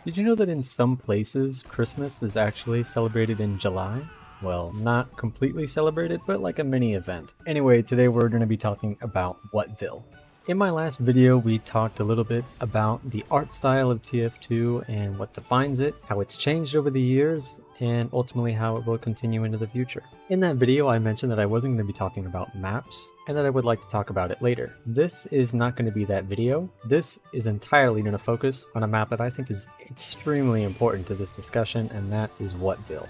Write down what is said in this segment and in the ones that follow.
Did you know that in some places, Christmas is actually celebrated in July? Well, not completely celebrated, but like a mini event. Anyway, today we're going to be talking about Whatville. In my last video, we talked a little bit about the art style of TF2 and what defines it, how it's changed over the years, and ultimately how it will continue into the future. In that video, I mentioned that I wasn't going to be talking about maps and that I would like to talk about it later. This is not going to be that video. This is entirely going to focus on a map that I think is extremely important to this discussion, and that is Whatville.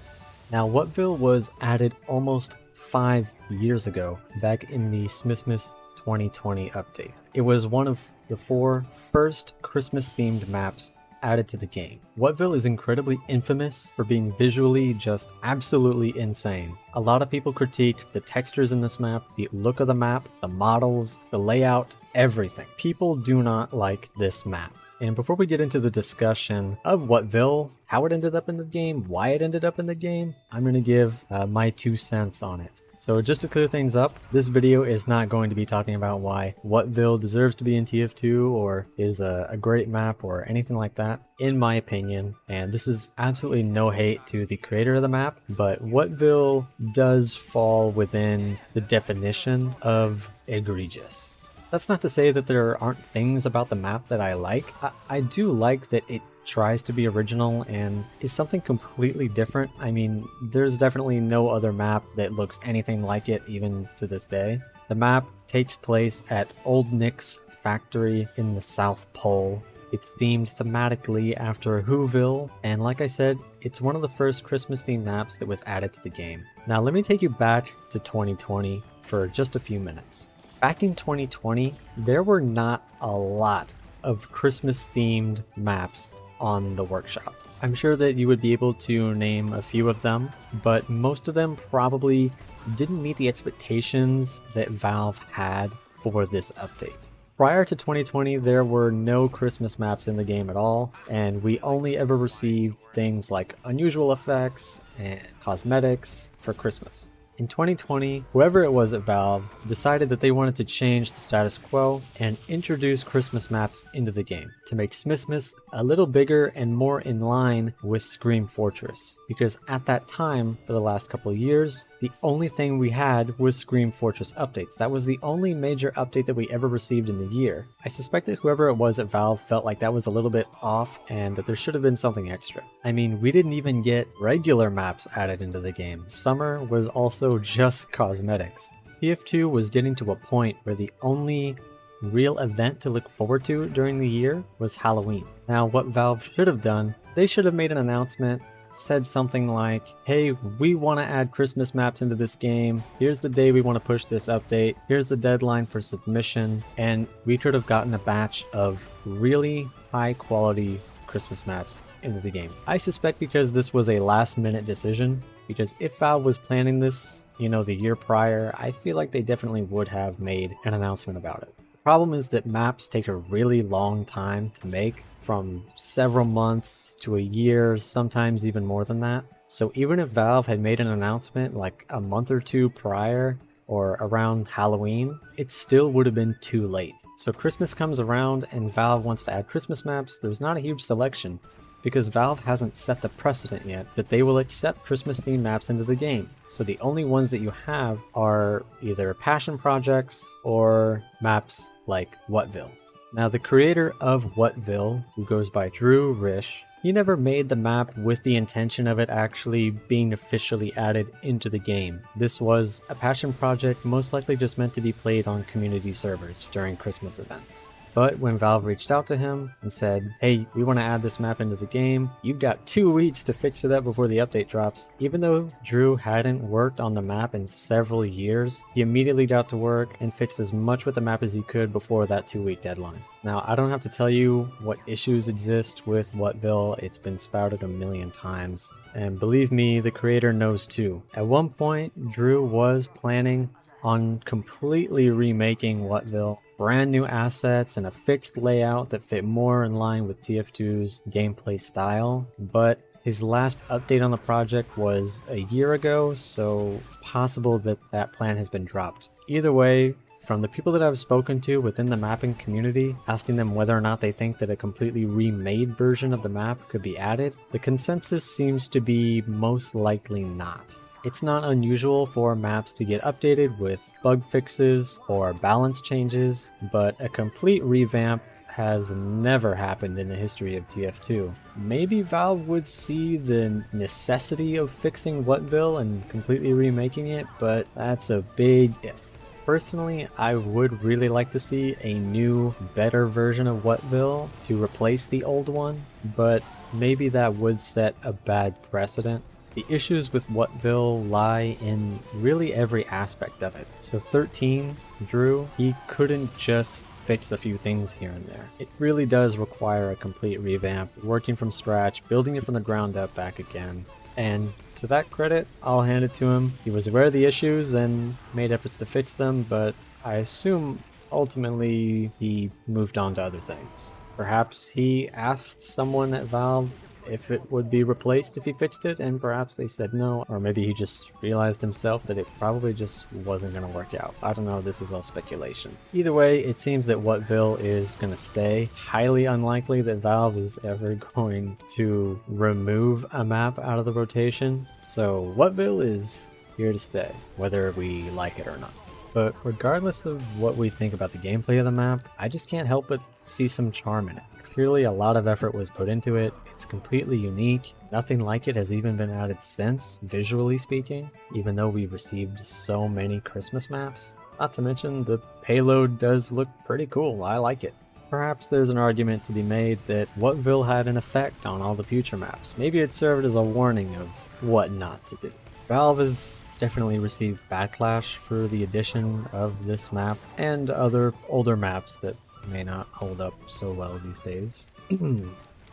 Now, Whatville was added almost 5 years ago, back in the Smithmas 2020 update. It was one of the 4 first Christmas-themed maps added to the game. Whatville is incredibly infamous for being visually just absolutely insane. A lot of people critique the textures in this map, the look of the map, the models, the layout, everything. People do not like this map. And before we get into the discussion of Whatville, how it ended up in the game, why it ended up in the game, I'm going to give my 2 cents on it. So just to clear things up, this video is not going to be talking about why Whatville deserves to be in TF2 or is a great map or anything like that, in my opinion. And this is absolutely no hate to the creator of the map, but Whatville does fall within the definition of egregious. That's not to say that there aren't things about the map that I like. I do like that it tries to be original and is something completely different. I mean, there's definitely no other map that looks anything like it even to this day. The map takes place at Old Nick's factory in the South Pole. It's themed thematically after Wutville, and like I said, it's one of the first Christmas-themed maps that was added to the game. Now let me take you back to 2020 for just a few minutes. Back in 2020, there were not a lot of Christmas-themed maps on the workshop. I'm sure that you would be able to name a few of them, but most of them probably didn't meet the expectations that Valve had for this update. Prior to 2020, there were no Christmas maps in the game at all, and we only ever received things like unusual effects and cosmetics for Christmas. In 2020, whoever it was at Valve decided that they wanted to change the status quo and introduce Christmas maps into the game to make Smithmas a little bigger and more in line with Scream Fortress. Because at that time, for the last couple of years, the only thing we had was Scream Fortress updates. That was the only major update that we ever received in the year. I suspect that whoever it was at Valve felt like that was a little bit off and that there should have been something extra. I mean, we didn't even get regular maps added into the game. Summer was also just cosmetics. TF2 was getting to a point where the only real event to look forward to during the year was Halloween. Now, what Valve should have done, they should have made an announcement, said something like, hey, we want to add Christmas maps into this game. Here's the day we want to push this update. Here's the deadline for submission. And we could have gotten a batch of really high quality Christmas maps into the game. I suspect because this was a last minute decision, because if Valve was planning this, the year prior, I feel like they definitely would have made an announcement about it. The problem is that maps take a really long time to make, from several months to a year, sometimes even more than that. So even if Valve had made an announcement like a month or 2 prior, or around Halloween, it still would have been too late. So Christmas comes around and Valve wants to add Christmas maps. There's not a huge selection because Valve hasn't set the precedent yet that they will accept Christmas themed maps into the game. So the only ones that you have are either passion projects or maps like Whatville. Now, the creator of Whatville, who goes by Drew Risch, he never made the map with the intention of it actually being officially added into the game. This was a passion project, most likely just meant to be played on community servers during Christmas events. But when Valve reached out to him and said, hey, we want to add this map into the game, you've got 2 weeks to fix it up before the update drops. Even though Drew hadn't worked on the map in several years, he immediately got to work and fixed as much with the map as he could before that 2-week deadline. Now, I don't have to tell you what issues exist with Whatville. It's been spouted a million times. And believe me, the creator knows too. At one point, Drew was planning on completely remaking Whatville, brand new assets and a fixed layout that fit more in line with TF2's gameplay style, but his last update on the project was a year ago, so possible that that plan has been dropped. Either way, from the people that I've spoken to within the mapping community, asking them whether or not they think that a completely remade version of the map could be added, the consensus seems to be most likely not. It's not unusual for maps to get updated with bug fixes or balance changes, but a complete revamp has never happened in the history of TF2. Maybe Valve would see the necessity of fixing Whatville and completely remaking it, but that's a big if. Personally, I would really like to see a new, better version of Whatville to replace the old one, but maybe that would set a bad precedent. The issues with Whatville lie in really every aspect of it. So 13, Drew, he couldn't just fix a few things here and there. It really does require a complete revamp, working from scratch, building it from the ground up back again. And to that credit, I'll hand it to him. He was aware of the issues and made efforts to fix them, but I assume ultimately he moved on to other things. Perhaps he asked someone at Valve if it would be replaced if he fixed it, and perhaps they said no, or maybe he just realized himself that it probably just wasn't going to work out. I don't know, this is all speculation. Either way, it seems that Whatville is going to stay. Highly unlikely that Valve is ever going to remove a map out of the rotation, so Whatville is here to stay, whether we like it or not. But regardless of what we think about the gameplay of the map, I just can't help but see some charm in it. Clearly a lot of effort was put into it. It's completely unique. Nothing like it has even been added since, visually speaking, even though we received so many Christmas maps. Not to mention the payload does look pretty cool. I like it. Perhaps there's an argument to be made that Whatville had an effect on all the future maps. Maybe it served as a warning of what not to do. Valve has definitely received backlash for the addition of this map and other older maps that may not hold up so well these days.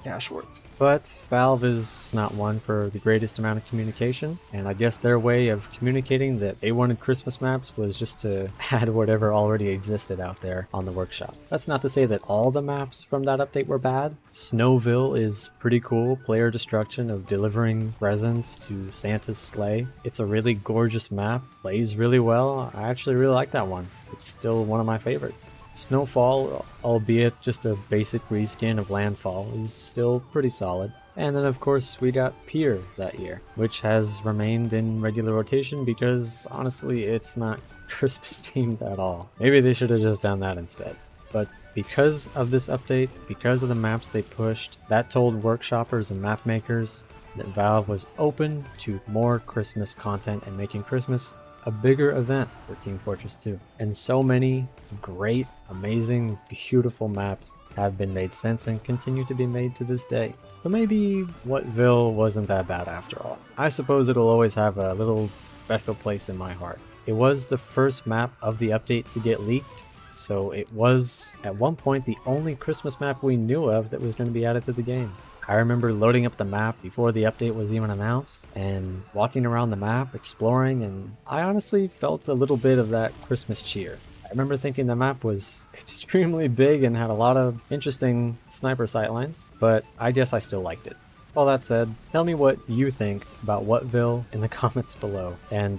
Cash works. But Valve is not one for the greatest amount of communication, and I guess their way of communicating that they wanted Christmas maps was just to add whatever already existed out there on the workshop. That's not to say that all the maps from that update were bad. Snowville is pretty cool, player destruction of delivering presents to Santa's sleigh. It's a really gorgeous map, plays really well. I actually really like that one. It's still one of my favorites. Snowfall, albeit just a basic reskin of Landfall, is still pretty solid. And then of course we got Pier that year, which has remained in regular rotation because honestly it's not Christmas themed at all. Maybe they should have just done that instead. But because of this update, because of the maps they pushed, that told workshoppers and map makers that Valve was open to more Christmas content and making Christmas a bigger event for Team Fortress 2. And so many great, amazing, beautiful maps have been made since and continue to be made to this day. So maybe Whatville wasn't that bad after all. I suppose it'll always have a little special place in my heart. It was the first map of the update to get leaked, so it was at one point the only Christmas map we knew of that was going to be added to the game. I remember loading up the map before the update was even announced and walking around the map, exploring, and I honestly felt a little bit of that Christmas cheer. I remember thinking the map was extremely big and had a lot of interesting sniper sightlines, but I guess I still liked it. All that said, tell me what you think about Whatville in the comments below, and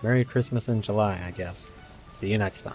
Merry Christmas in July, I guess. See you next time.